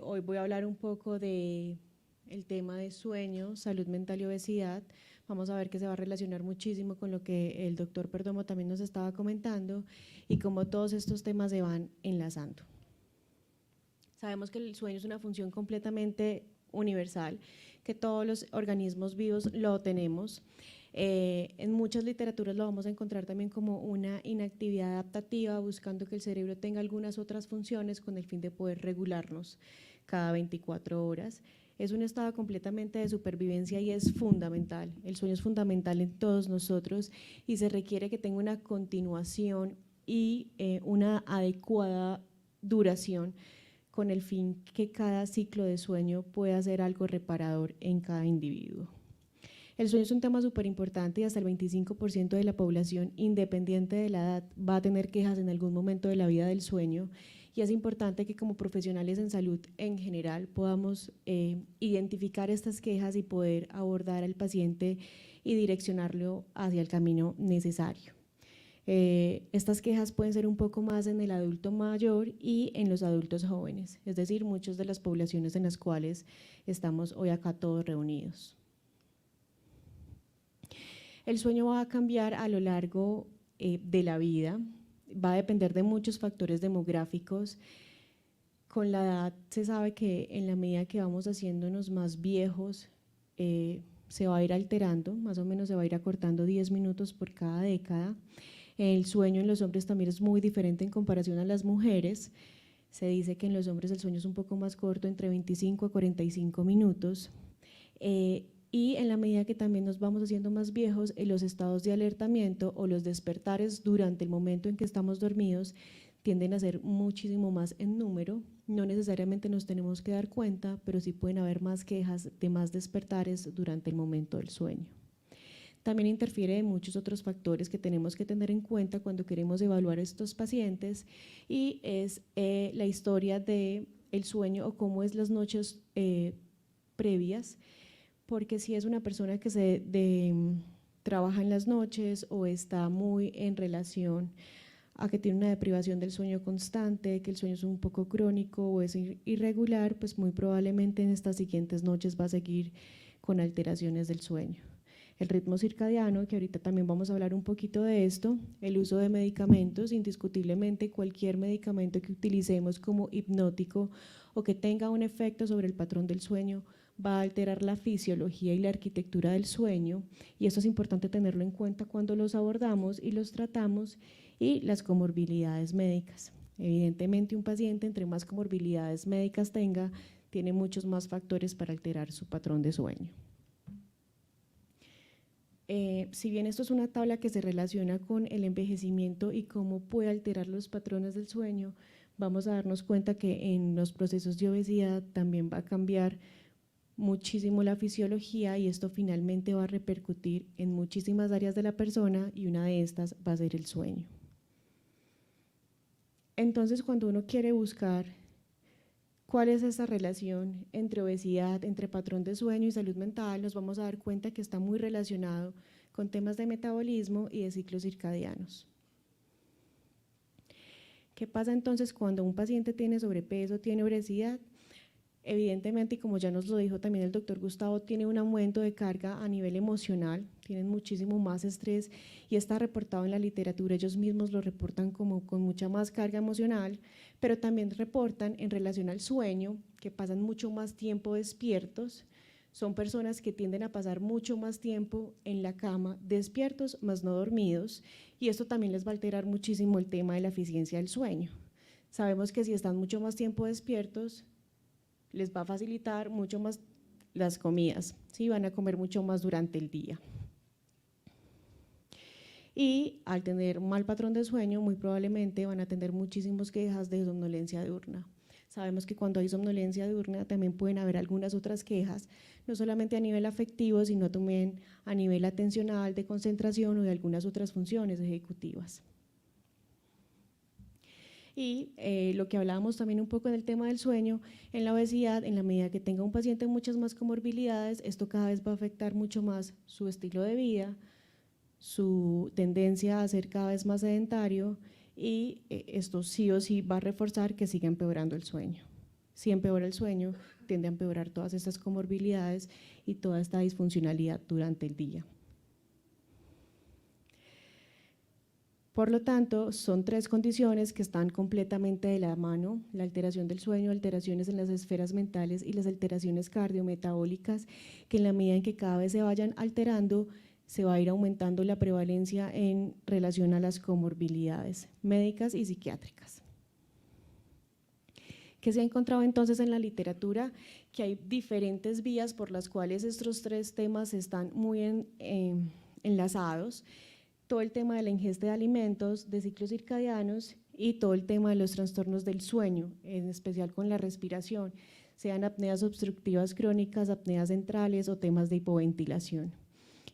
Hoy voy a hablar un poco de el tema de sueño, salud mental y obesidad. Vamos a ver que se va a relacionar muchísimo con lo que el doctor Perdomo también nos estaba comentando y cómo todos estos temas se van enlazando. Sabemos que el sueño es una función completamente universal, que todos los organismos vivos lo tenemos. En muchas literaturas lo vamos a encontrar también como una inactividad adaptativa, buscando que el cerebro tenga algunas otras funciones con el fin de poder regularnos cada 24 horas. Es un estado completamente de supervivencia y es fundamental. El sueño es fundamental en todos nosotros y se requiere que tenga una continuación y una adecuada duración con el fin que cada ciclo de sueño pueda ser algo reparador en cada individuo. El sueño es un tema súper importante y hasta el 25% de la población, independiente de la edad, va a tener quejas en algún momento de la vida del sueño, y es importante que como profesionales en salud en general podamos identificar estas quejas y poder abordar al paciente y direccionarlo hacia el camino necesario. Estas quejas pueden ser un poco más en el adulto mayor y en los adultos jóvenes, es decir, muchas de las poblaciones en las cuales estamos hoy acá todos reunidos. El sueño va a cambiar a lo largo de la vida, va a depender de muchos factores demográficos. Con la edad se sabe que en la medida que vamos haciéndonos más viejos, se va a ir alterando, más o menos se va a ir acortando 10 minutos por cada década. El sueño en los hombres también es muy diferente en comparación a las mujeres. Se dice que en los hombres el sueño es un poco más corto, entre 25 a 45 minutos. Y en la medida que también nos vamos haciendo más viejos, los estados de alertamiento o los despertares durante el momento en que estamos dormidos tienden a ser muchísimo más en número. No necesariamente nos tenemos que dar cuenta, pero sí pueden haber más quejas de más despertares durante el momento del sueño. También interfiere en muchos otros factores que tenemos que tener en cuenta cuando queremos evaluar a estos pacientes, y es la historia del sueño o cómo es las noches previas, porque si es una persona que trabaja en las noches o está muy en relación a que tiene una deprivación del sueño constante, que el sueño es un poco crónico o es irregular, pues muy probablemente en estas siguientes noches va a seguir con alteraciones del sueño. El ritmo circadiano, que ahorita también vamos a hablar un poquito de esto, el uso de medicamentos, indiscutiblemente cualquier medicamento que utilicemos como hipnótico o que tenga un efecto sobre el patrón del sueño va a alterar la fisiología y la arquitectura del sueño, y esto es importante tenerlo en cuenta cuando los abordamos y los tratamos. Y las comorbilidades médicas. Evidentemente un paciente entre más comorbilidades médicas tenga, tiene muchos más factores para alterar su patrón de sueño. Si bien esto es una tabla que se relaciona con el envejecimiento y cómo puede alterar los patrones del sueño, vamos a darnos cuenta que en los procesos de obesidad también va a cambiar muchísimo la fisiología, y esto finalmente va a repercutir en muchísimas áreas de la persona, y una de estas va a ser el sueño. Entonces, cuando uno quiere buscar cuál es esa relación entre obesidad, entre patrón de sueño y salud mental, nos vamos a dar cuenta que está muy relacionado con temas de metabolismo y de ciclos circadianos. ¿Qué pasa entonces cuando un paciente tiene sobrepeso, tiene obesidad? Evidentemente, y como ya nos lo dijo también el doctor Gustavo, tiene un aumento de carga a nivel emocional, tienen muchísimo más estrés, y está reportado en la literatura, ellos mismos lo reportan como con mucha más carga emocional, pero también reportan en relación al sueño que pasan mucho más tiempo despiertos. Son personas que tienden a pasar mucho más tiempo en la cama despiertos, más no dormidos, y esto también les va a alterar muchísimo el tema de la eficiencia del sueño. Sabemos que si están mucho más tiempo despiertos, les va a facilitar mucho más las comidas, ¿sí? Van a comer mucho más durante el día. Y al tener un mal patrón de sueño, muy probablemente van a tener muchísimas quejas de somnolencia diurna. Sabemos que cuando hay somnolencia diurna también pueden haber algunas otras quejas, no solamente a nivel afectivo, sino también a nivel atencional, de concentración o de algunas otras funciones ejecutivas. Y lo que hablábamos también un poco en el tema del sueño, en la obesidad, en la medida que tenga un paciente muchas más comorbilidades, esto cada vez va a afectar mucho más su estilo de vida, su tendencia a ser cada vez más sedentario, y esto sí o sí va a reforzar que siga empeorando el sueño. Si empeora el sueño, tiende a empeorar todas estas comorbilidades y toda esta disfuncionalidad durante el día. Por lo tanto, son tres condiciones que están completamente de la mano: la alteración del sueño, alteraciones en las esferas mentales y las alteraciones cardiometabólicas, que en la medida en que cada vez se vayan alterando, se va a ir aumentando la prevalencia en relación a las comorbilidades médicas y psiquiátricas. ¿Qué se ha encontrado entonces en la literatura? Que hay diferentes vías por las cuales estos tres temas están muy enlazados. Todo el tema de la ingesta de alimentos, de ciclos circadianos y todo el tema de los trastornos del sueño, en especial con la respiración, sean apneas obstructivas crónicas, apneas centrales o temas de hipoventilación.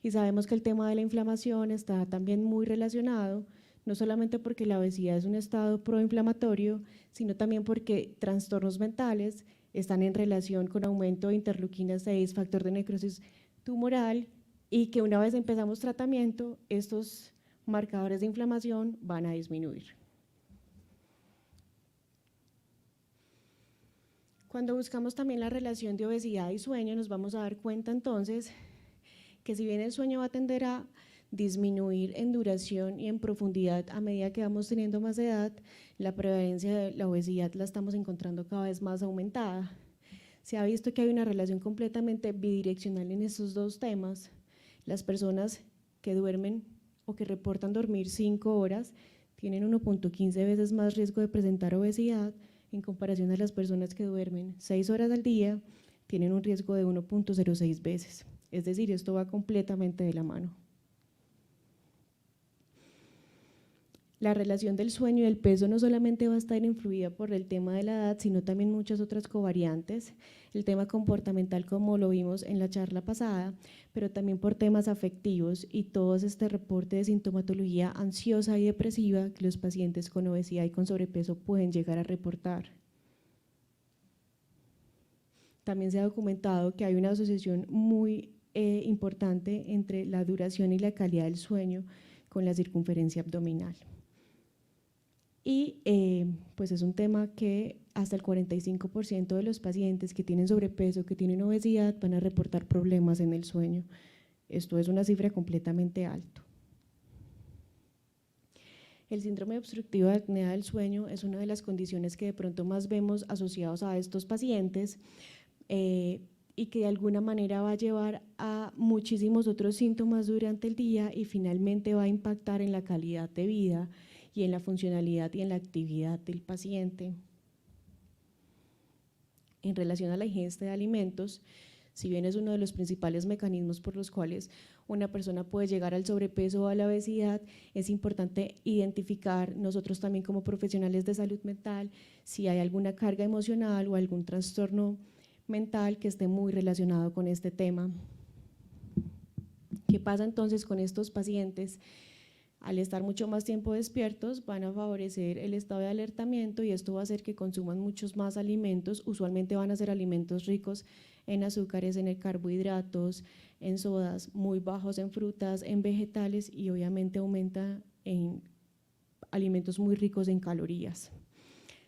Y sabemos que el tema de la inflamación está también muy relacionado, no solamente porque la obesidad es un estado proinflamatorio, sino también porque trastornos mentales están en relación con aumento de interleuquina 6, factor de necrosis tumoral, y que una vez empezamos tratamiento, estos marcadores de inflamación van a disminuir. Cuando buscamos también la relación de obesidad y sueño, nos vamos a dar cuenta entonces que si bien el sueño va a tender a disminuir en duración y en profundidad a medida que vamos teniendo más edad, la prevalencia de la obesidad la estamos encontrando cada vez más aumentada. Se ha visto que hay una relación completamente bidireccional en estos dos temas. Las personas que duermen o que reportan dormir 5 horas tienen 1.15 veces más riesgo de presentar obesidad en comparación a las personas que duermen 6 horas al día, tienen un riesgo de 1.06 veces. Es decir, esto va completamente de la mano. La relación del sueño y el peso no solamente va a estar influida por el tema de la edad, sino también muchas otras covariantes. El tema comportamental, como lo vimos en la charla pasada, pero también por temas afectivos y todo este reporte de sintomatología ansiosa y depresiva que los pacientes con obesidad y con sobrepeso pueden llegar a reportar. También se ha documentado que hay una asociación muy importante entre la duración y la calidad del sueño con la circunferencia abdominal. Y pues es un tema que hasta el 45% de los pacientes que tienen sobrepeso, que tienen obesidad, van a reportar problemas en el sueño. Esto es una cifra completamente alta. El síndrome obstructivo de apnea del sueño es una de las condiciones que de pronto más vemos asociados a estos pacientes y que de alguna manera va a llevar a muchísimos otros síntomas durante el día y finalmente va a impactar en la calidad de vida y en la funcionalidad y en la actividad del paciente. En relación a la ingesta de alimentos, si bien es uno de los principales mecanismos por los cuales una persona puede llegar al sobrepeso o a la obesidad, es importante identificar nosotros también como profesionales de salud mental si hay alguna carga emocional o algún trastorno mental que esté muy relacionado con este tema. ¿Qué pasa entonces con estos pacientes? Al estar mucho más tiempo despiertos, van a favorecer el estado de alertamiento y esto va a hacer que consuman muchos más alimentos. Usualmente van a ser alimentos ricos en azúcares, en carbohidratos, en sodas, muy bajos en frutas, en vegetales y obviamente aumenta en alimentos muy ricos en calorías.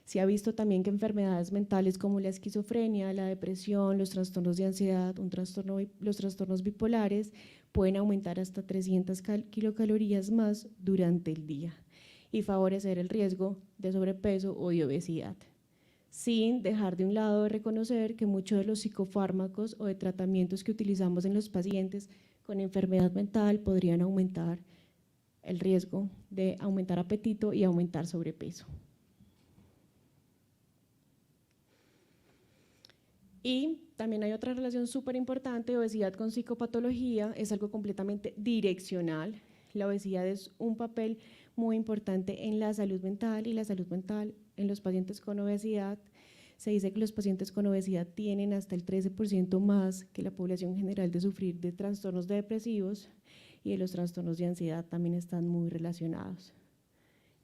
Se ha visto también que enfermedades mentales como la esquizofrenia, la depresión, los trastornos de ansiedad, los trastornos bipolares pueden aumentar hasta 300 kilocalorías más durante el día y favorecer el riesgo de sobrepeso o de obesidad, sin dejar de un lado de reconocer que muchos de los psicofármacos o de tratamientos que utilizamos en los pacientes con enfermedad mental podrían aumentar el riesgo de aumentar apetito y aumentar sobrepeso. Y también hay otra relación súper importante: obesidad con psicopatología, es algo completamente direccional. La obesidad es un papel muy importante en la salud mental y la salud mental en los pacientes con obesidad. Se dice que los pacientes con obesidad tienen hasta el 13% más que la población general de sufrir de trastornos depresivos y de los trastornos de ansiedad también están muy relacionados.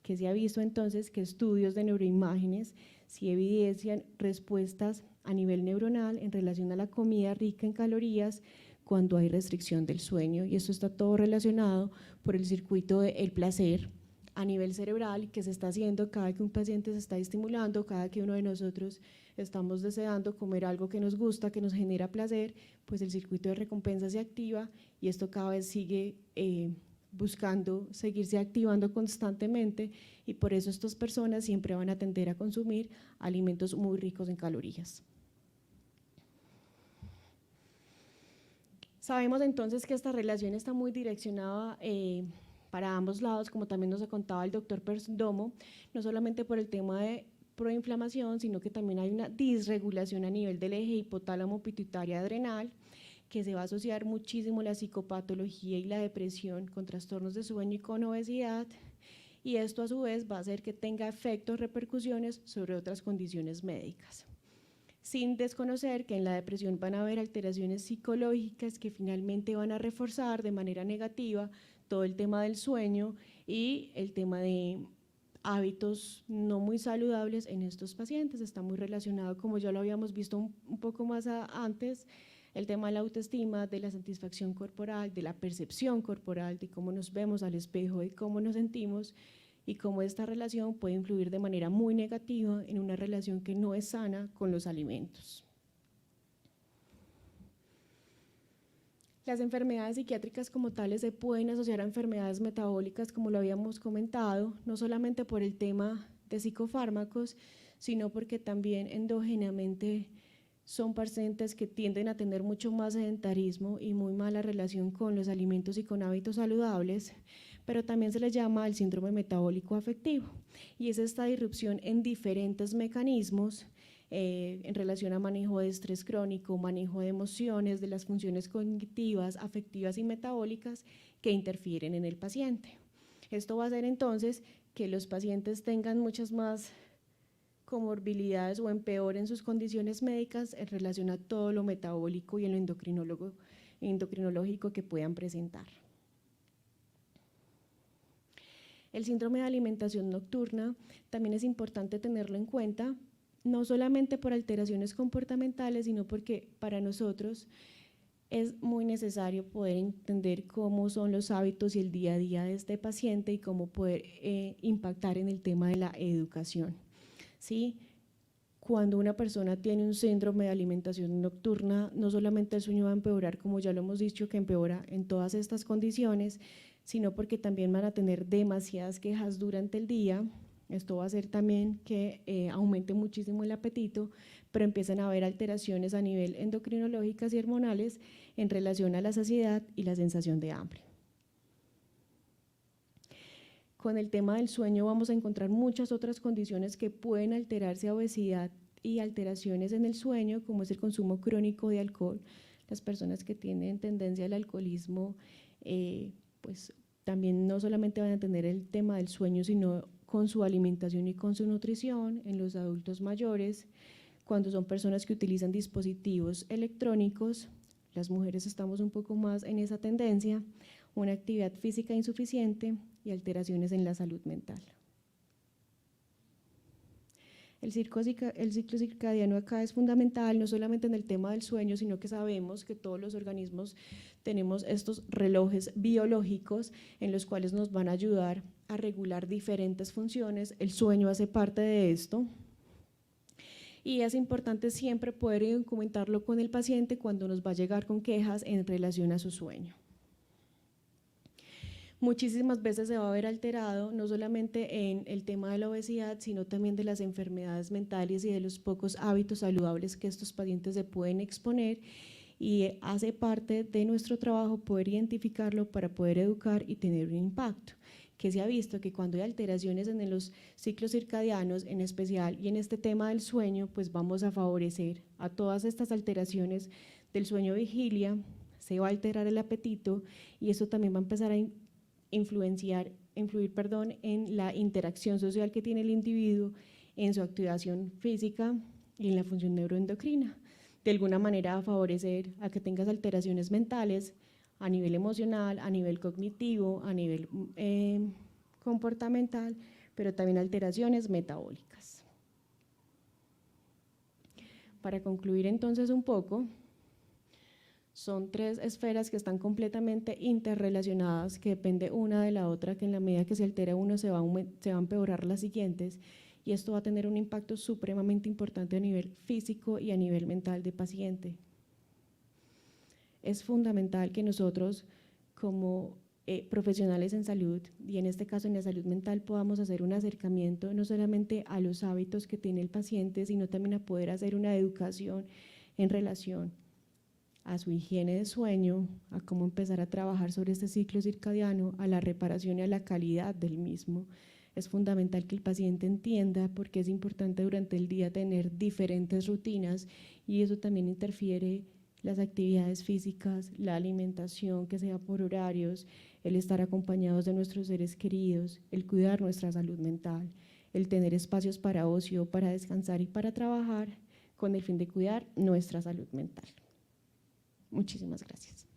Que se ha visto entonces que estudios de neuroimágenes sí evidencian respuestas a nivel neuronal en relación a la comida rica en calorías cuando hay restricción del sueño, y esto está todo relacionado por el circuito del placer a nivel cerebral que se está haciendo cada que un paciente se está estimulando, cada que uno de nosotros estamos deseando comer algo que nos gusta, que nos genera placer, pues el circuito de recompensa se activa y esto cada vez sigue buscando seguirse activando constantemente y por eso estas personas siempre van a tender a consumir alimentos muy ricos en calorías. Sabemos entonces que esta relación está muy direccionada para ambos lados, como también nos ha contado el doctor Perdomo, no solamente por el tema de proinflamación, sino que también hay una disregulación a nivel del eje hipotálamo pituitaria adrenal, que se va a asociar muchísimo la psicopatología y la depresión con trastornos de sueño y con obesidad, y esto a su vez va a hacer que tenga efectos, repercusiones sobre otras condiciones médicas. Sin desconocer que en la depresión van a haber alteraciones psicológicas que finalmente van a reforzar de manera negativa todo el tema del sueño y el tema de hábitos no muy saludables en estos pacientes. Está muy relacionado, como ya lo habíamos visto un poco más antes, el tema de la autoestima, de la satisfacción corporal, de la percepción corporal, de cómo nos vemos al espejo, de cómo nos sentimos y cómo esta relación puede influir de manera muy negativa en una relación que no es sana con los alimentos. Las enfermedades psiquiátricas como tales se pueden asociar a enfermedades metabólicas, como lo habíamos comentado, no solamente por el tema de psicofármacos, sino porque también endógenamente son pacientes que tienden a tener mucho más sedentarismo y muy mala relación con los alimentos y con hábitos saludables, pero también se les llama el síndrome metabólico afectivo, y es esta disrupción en diferentes mecanismos en relación a manejo de estrés crónico, manejo de emociones, de las funciones cognitivas, afectivas y metabólicas que interfieren en el paciente. Esto va a hacer entonces que los pacientes tengan muchas más comorbilidades o empeoren sus condiciones médicas en relación a todo lo metabólico y en lo endocrinológico que puedan presentar. El síndrome de alimentación nocturna también es importante tenerlo en cuenta, no solamente por alteraciones comportamentales, sino porque para nosotros es muy necesario poder entender cómo son los hábitos y el día a día de este paciente y cómo poder impactar en el tema de la educación. ¿Sí? Cuando una persona tiene un síndrome de alimentación nocturna, no solamente el sueño va a empeorar, como ya lo hemos dicho, que empeora en todas estas condiciones, sino porque también van a tener demasiadas quejas durante el día. Esto va a hacer también que aumente muchísimo el apetito, pero empiezan a haber alteraciones a nivel endocrinológicas y hormonales en relación a la saciedad y la sensación de hambre. Con el tema del sueño vamos a encontrar muchas otras condiciones que pueden alterarse a obesidad y alteraciones en el sueño, como es el consumo crónico de alcohol. Las personas que tienen tendencia al alcoholismo, pues también no solamente van a tener el tema del sueño, sino con su alimentación y con su nutrición. En los adultos mayores, cuando son personas que utilizan dispositivos electrónicos, las mujeres estamos un poco más en esa tendencia, una actividad física insuficiente y alteraciones en la salud mental. El ciclo circadiano acá es fundamental, no solamente en el tema del sueño, sino que sabemos que todos los organismos tenemos estos relojes biológicos en los cuales nos van a ayudar a regular diferentes funciones. El sueño hace parte de esto. Y es importante siempre poder documentarlo con el paciente cuando nos va a llegar con quejas en relación a su sueño. Muchísimas veces se va a ver alterado, no solamente en el tema de la obesidad, sino también de las enfermedades mentales y de los pocos hábitos saludables que estos pacientes se pueden exponer, y hace parte de nuestro trabajo poder identificarlo para poder educar y tener un impacto. Que se ha visto que cuando hay alteraciones en los ciclos circadianos en especial y en este tema del sueño, pues vamos a favorecer a todas estas alteraciones del sueño vigilia, se va a alterar el apetito y eso también va a empezar a influir en la interacción social que tiene el individuo, en su activación física y en la función neuroendocrina. De alguna manera va a favorecer a que tengas alteraciones mentales a nivel emocional, a nivel cognitivo, a nivel comportamental, pero también alteraciones metabólicas. Para concluir entonces un poco, Son tres esferas que están completamente interrelacionadas, que depende una de la otra, que en la medida que se altera uno se va a empeorar las siguientes, y esto va a tener un impacto supremamente importante a nivel físico y a nivel mental del paciente. Es fundamental que nosotros, como profesionales en salud, y en este caso en la salud mental, podamos hacer un acercamiento no solamente a los hábitos que tiene el paciente, sino también a poder hacer una educación en relación a su higiene de sueño, a cómo empezar a trabajar sobre este ciclo circadiano, a la reparación y a la calidad del mismo. Es fundamental que el paciente entienda por qué es importante durante el día tener diferentes rutinas, y eso también interfiere las actividades físicas, la alimentación que sea por horarios, el estar acompañados de nuestros seres queridos, el cuidar nuestra salud mental, el tener espacios para ocio, para descansar y para trabajar con el fin de cuidar nuestra salud mental. Muchísimas gracias.